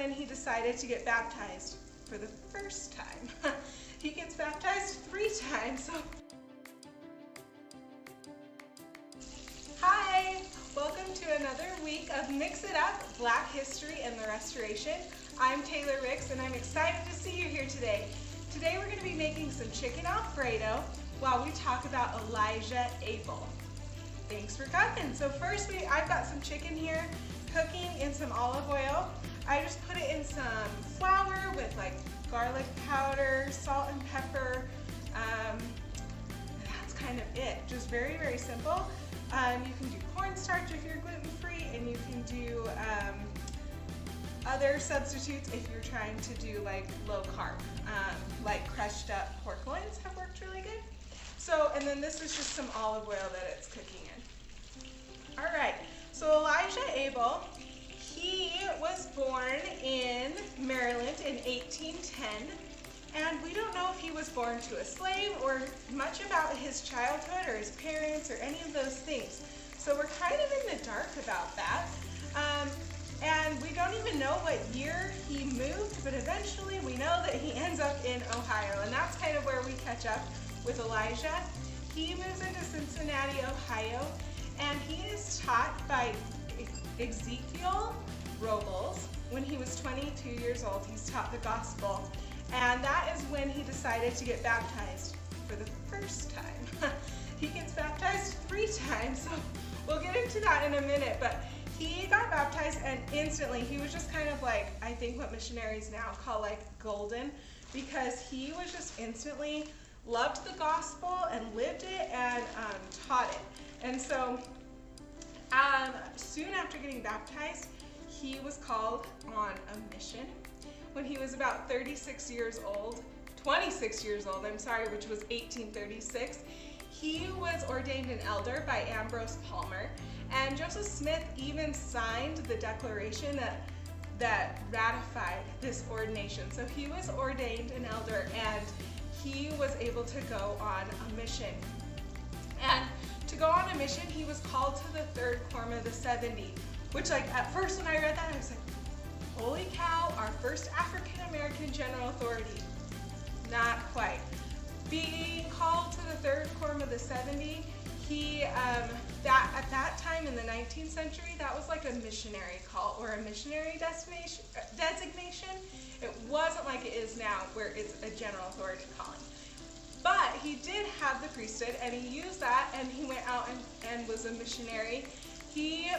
when he decided to get baptized for the first time. He gets baptized 3 times. So. Hi, welcome to another week of Mix It Up, Black History and the Restoration. I'm Taylor Ricks and I'm excited to see you here today. Today we're going to be making some chicken Alfredo while we talk about Elijah Abel. Thanks for coming. So first I've got some chicken here cooking in some olive oil. I just put it in some flour with like garlic powder, salt and pepper. That's kind of it. Just very, very simple. You can do cornstarch if you're gluten-free, and you can do other substitutes if you're trying to do like low carb, like crushed up pork loins have worked really good. So, and then this is just some olive oil that it's cooking in. All right, so Elijah Abel, he was born in Maryland in 1810, and we don't know if he was born to a slave or much about his childhood or his parents or any of those things. So we're kind of in the dark about that. And we don't even know what year he moved, but eventually we know that he ends up in Ohio, and that's kind of where we catch up with Elijah. He moves into Cincinnati, Ohio, and he is taught by Ezekiel Robles. When he was 22 years old, he's taught the gospel, and that is when he decided to get baptized for the first time. He gets baptized 3 times, so we'll get into that in a minute, but he got baptized and instantly, he was just kind of like, I think what missionaries now call like golden, because he was just instantly loved the gospel and lived it and taught it. And so soon after getting baptized, he was called on a mission. When he was about 26 years old, I'm sorry, which was 1836, he was ordained an elder by Ambrose Palmer, and Joseph Smith even signed the declaration that ratified this ordination. So he was ordained an elder and he was able to go on a mission. And to go on a mission, he was called to the 3rd Quorum of the 70, which like at first when I read that, I was like, holy cow, our first African-American general authority. Not quite. Being called to the 3rd Quorum of the 70, he, at that time in the 19th century, that was like a missionary call or a missionary designation. It wasn't like it is now where it's a general authority calling. But he did have the priesthood and he used that and he went out and was a missionary. He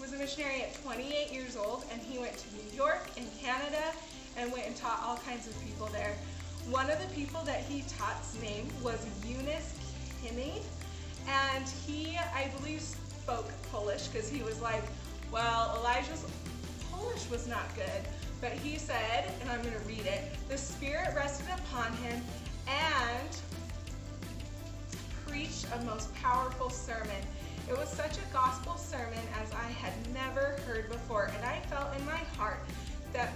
was a missionary at 28 years old and he went to New York and Canada and went and taught all kinds of people there. One of the people that he taught's name was Eunice Kinney, and he, I believe, spoke Polish because he was like, well, Elijah's Polish was not good, but he said, and I'm going to read it, the Spirit rested upon him and preached a most powerful sermon. It was such a gospel sermon as I had never heard before, and I felt in my heart that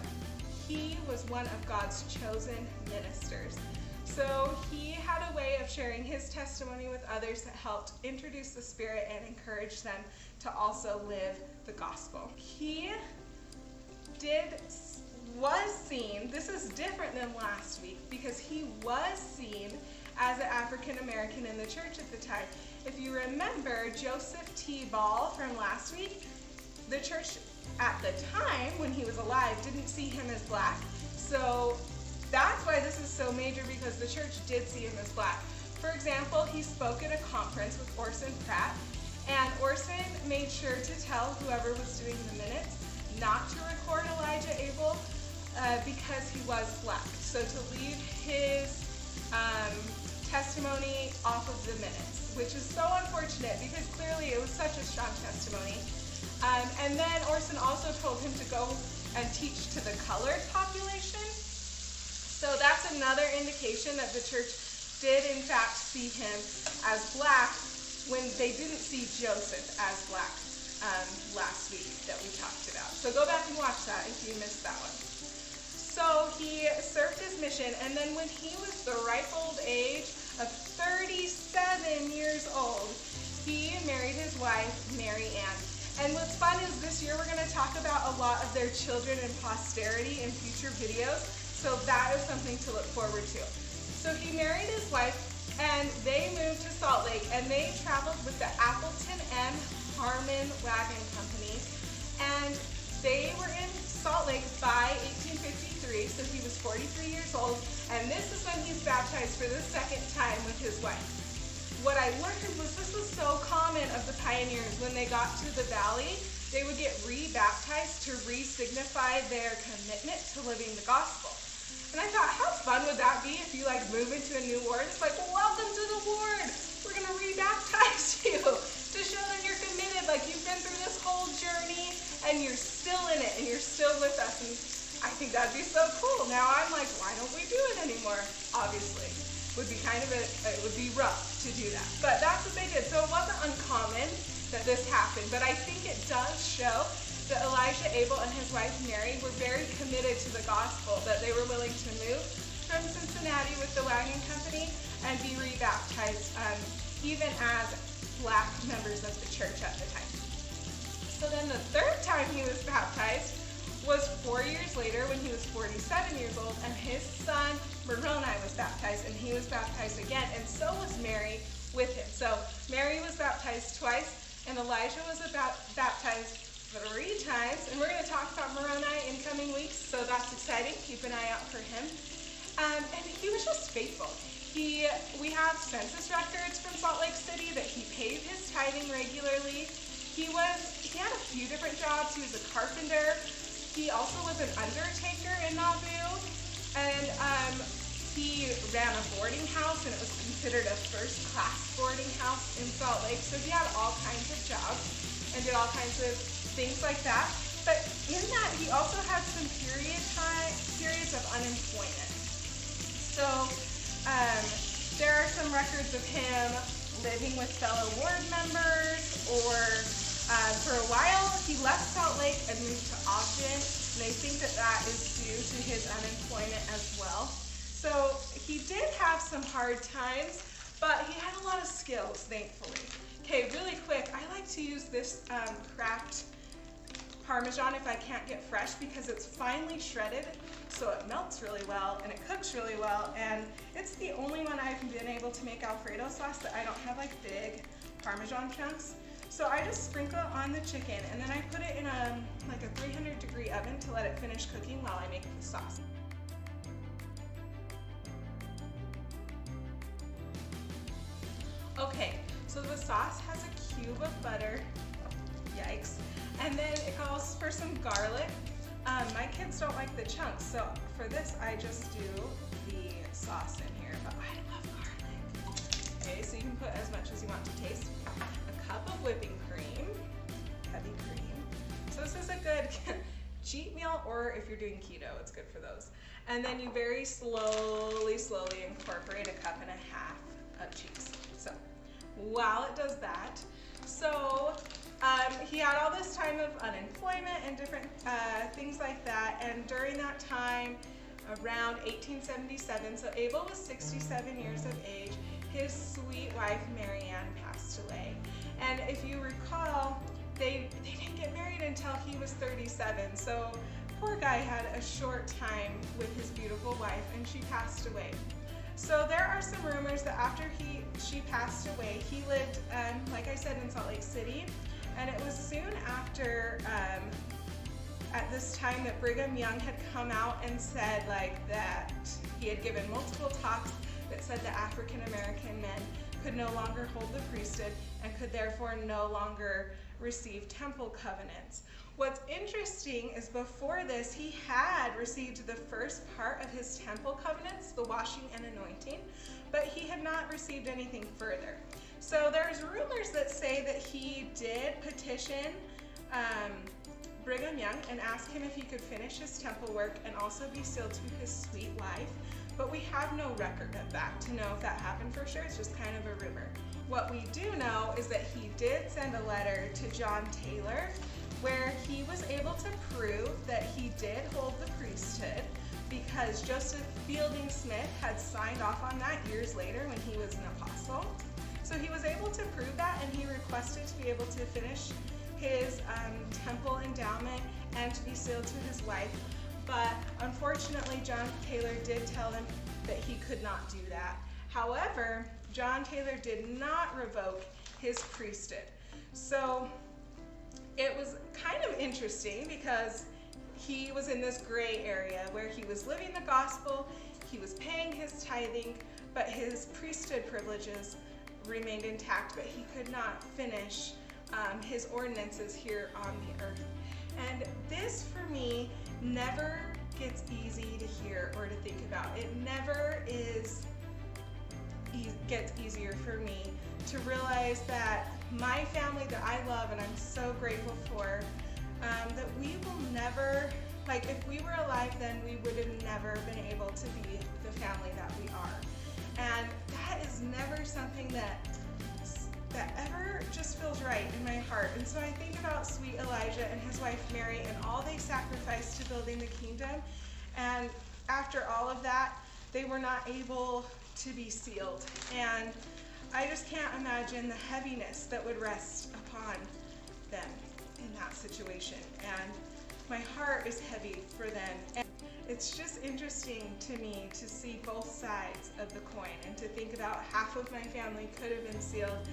he was one of God's chosen ministers. So he had a way of sharing his testimony with others that helped introduce the Spirit and encourage them to also live the gospel. He was seen, this is different than last week, because he was seen as an African American in the church at the time. If you remember Joseph T. Ball from last week, the church at the time when he was alive didn't see him as black. So that's why this is so major, because the church did see him as black. For example, he spoke at a conference with Orson Pratt, and Orson made sure to tell whoever was doing the minutes not to record Elijah Abel because he was black. So to leave his testimony off of the minutes, which is so unfortunate because clearly it was such a strong testimony. And then Orson also told him to go and teach to the colored population. So that's another indication that the church did in fact see him as black when they didn't see Joseph as black last week that we talked about. So go back and watch that if you missed that one. So he served his mission, and then when he was the ripe old age of 37 years old, he married his wife, Mary Ann. And what's fun is this year we're going to talk about a lot of their children and posterity in future videos. So that is something to look forward to. So he married his wife and they moved to Salt Lake, and they traveled with the Appleton and Harmon Wagon Company. And they were in Salt Lake by 1853, so he was 43 years old. And this is when he's baptized for the second time with his wife. What I learned was this was so common of the pioneers. When they got to the valley, they would get re-baptized to re-signify their commitment to living the gospel. And I thought, how fun would that be if you like move into a new ward? It's like, welcome to the ward. We're gonna re-baptize you to show that you're committed. Like you've been through this whole journey and you're still in it and you're still with us. And I think that'd be so cool. Now I'm like, why don't we do it anymore? Obviously, would be kind of it would be rough to do that. But that's what they did. So it wasn't uncommon that this happened. But I think it does show that Elijah Abel and his wife Mary were very committed to the gospel, that they were willing to move from Cincinnati with the wagon company and be rebaptized, even as Black members of the church at the time. So then the third time he was baptized was 4 years later when he was 47 years old, and his son Moroni was baptized, and he was baptized again, and so was Mary with him. So Mary was baptized twice, and Elijah was baptized 3 times, and we're going to talk about Moroni in coming weeks, so that's exciting. Keep an eye out for him. And he was just faithful. We have census records from Salt Lake City that he paid his tithing regularly. He had a few different jobs. He was a carpenter. He also was an undertaker in Nauvoo, and he ran a boarding house, and it was considered a first-class boarding house in Salt Lake. So he had all kinds of jobs and did all kinds of things like that. But in that, he also had some periods of unemployment. So there are some records of him living with fellow ward members, or for a while he left Salt Lake and moved to Ogden, and they think that that is due to his unemployment as well. So he did have some hard times, but he had a lot of skills, thankfully. Okay, really quick, I like to use this cracked Parmesan if I can't get fresh, because it's finely shredded, so it melts really well and it cooks really well, and it's the only one I've been able to make Alfredo sauce that I don't have like big Parmesan chunks. So I just sprinkle it on the chicken, and then I put it in like a 300-degree oven to let it finish cooking while I make the sauce. Okay, so the sauce has a cube of butter, yikes, and then it calls for some garlic. My kids don't like the chunks, so for this I just do the sauce in here, but I love garlic. Okay, so you can put as much as you want to taste. A cup of whipping cream, heavy cream. So this is a good cheat meal, or if you're doing keto, it's good for those. And then you very slowly incorporate a cup and a half of cheese. So while it does that, so he had all this time of unemployment and different things like that, and during that time, around 1877, so Abel was 67 years of age, his sweet wife Marianne passed away. And if you recall, they didn't get married until he was 37, so poor guy had a short time with his beautiful wife, and she passed away. So there are some rumors that after she passed away, he lived, like I said, in Salt Lake City, and it was soon after, at this time, that Brigham Young had come out and said that he had given multiple talks that said that African American men could no longer hold the priesthood and could therefore no longer receive temple covenants. What's interesting is before this, he had received the first part of his temple covenants, the washing and anointing, but he had not received anything further. So there's rumors that say that he did petition Brigham Young and ask him if he could finish his temple work and also be sealed to his sweet wife, but we have no record of that to know if that happened for sure. It's just kind of a rumor. What we do know is that he did send a letter to John Taylor where he was able to prove that he did hold the priesthood, because Joseph Fielding Smith had signed off on that years later when he was an apostle. So he was able to prove that, and he requested to be able to finish his temple endowment and to be sealed to his wife. But unfortunately, John Taylor did tell him that he could not do that. However, John Taylor did not revoke his priesthood. So it was kind of interesting because he was in this gray area where he was living the gospel, he was paying his tithing, but his priesthood privileges remained intact, but he could not finish his ordinances here on the earth. And this, for me, never gets easy to hear or to think about. It never gets easier for me to realize that my family that I love and I'm so grateful for, that we will never, like if we were alive then, we would have never been able to be the family that we are. And that is never something that ever just feels right in my heart. And so I think about sweet Elijah and his wife Mary and all they sacrificed to building the kingdom. And after all of that, they were not able to be sealed. And I just can't imagine the heaviness that would rest upon them in that situation. And my heart is heavy for them. And it's just interesting to me to see both sides of the coin and to think about half of my family could have been sealed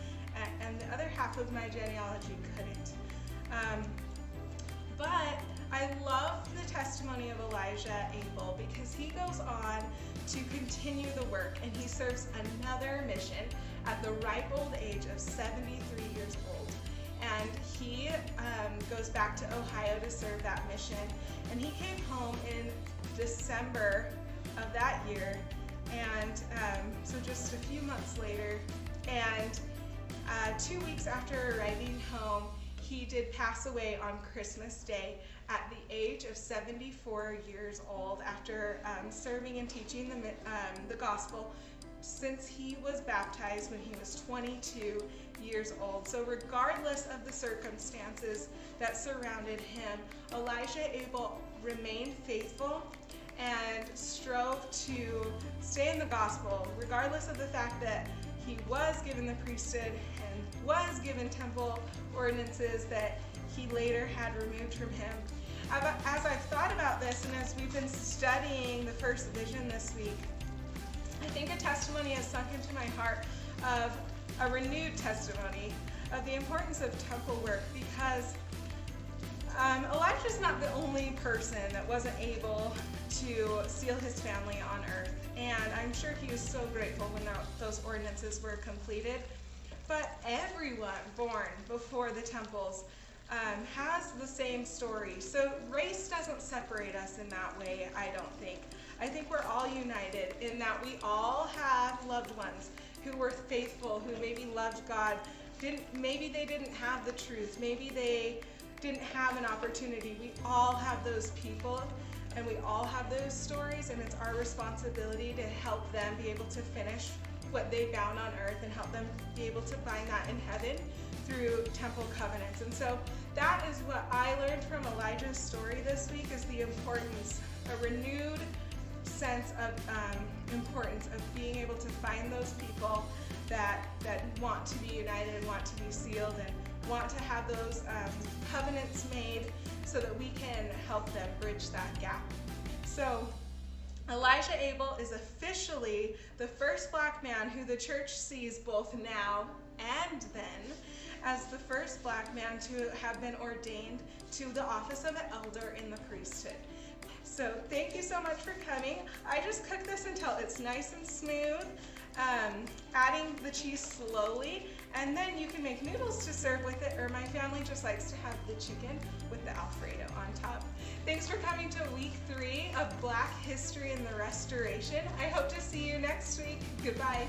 and the other half of my genealogy couldn't. But I love the testimony of Elijah Abel because he goes on to continue the work and he serves another mission at the ripe old age of 73 years old. And he goes back to Ohio to serve that mission. And he came home in December of that year, and so just a few months later, and 2 weeks after arriving home, he did pass away on Christmas Day at the age of 74 years old after serving and teaching the gospel since he was baptized when he was 22 years old. So regardless of the circumstances that surrounded him, Elijah Abel remained faithful and strove to stay in the gospel, regardless of the fact that he was given the priesthood and was given temple ordinances that he later had removed from him. As I've thought about this and as we've been studying the first vision this week, I think a testimony has sunk into my heart of a renewed testimony of the importance of temple work, because Elijah's not the only person that wasn't able to seal his family on earth, and I'm sure he was so grateful when those ordinances were completed. But everyone born before the temples has the same story. So race doesn't separate us in that way, I don't think. I think we're all united in that we all have loved ones who were faithful, who maybe loved God. Maybe they didn't have the truth. Maybe they didn't have an opportunity. We all have those people and we all have those stories, and it's our responsibility to help them be able to finish what they found on earth and help them be able to find that in heaven through temple covenants. And so that is what I learned from Elijah's story this week, is the importance, a renewed sense of importance of being able to find those people that want to be united, want to be sealed, and want to have those covenants made so that we can help them bridge that gap. So Elijah Abel is officially the first black man who the church sees both now and then as the first black man to have been ordained to the office of an elder in the priesthood. So thank you so much for coming. I just cook this until it's nice and smooth, adding the cheese slowly, and then you can make noodles to serve with it, or my family just likes to have the chicken with the Alfredo on top. Thanks for coming to week 3 of Black History and the Restoration. I hope to see you next week. Goodbye.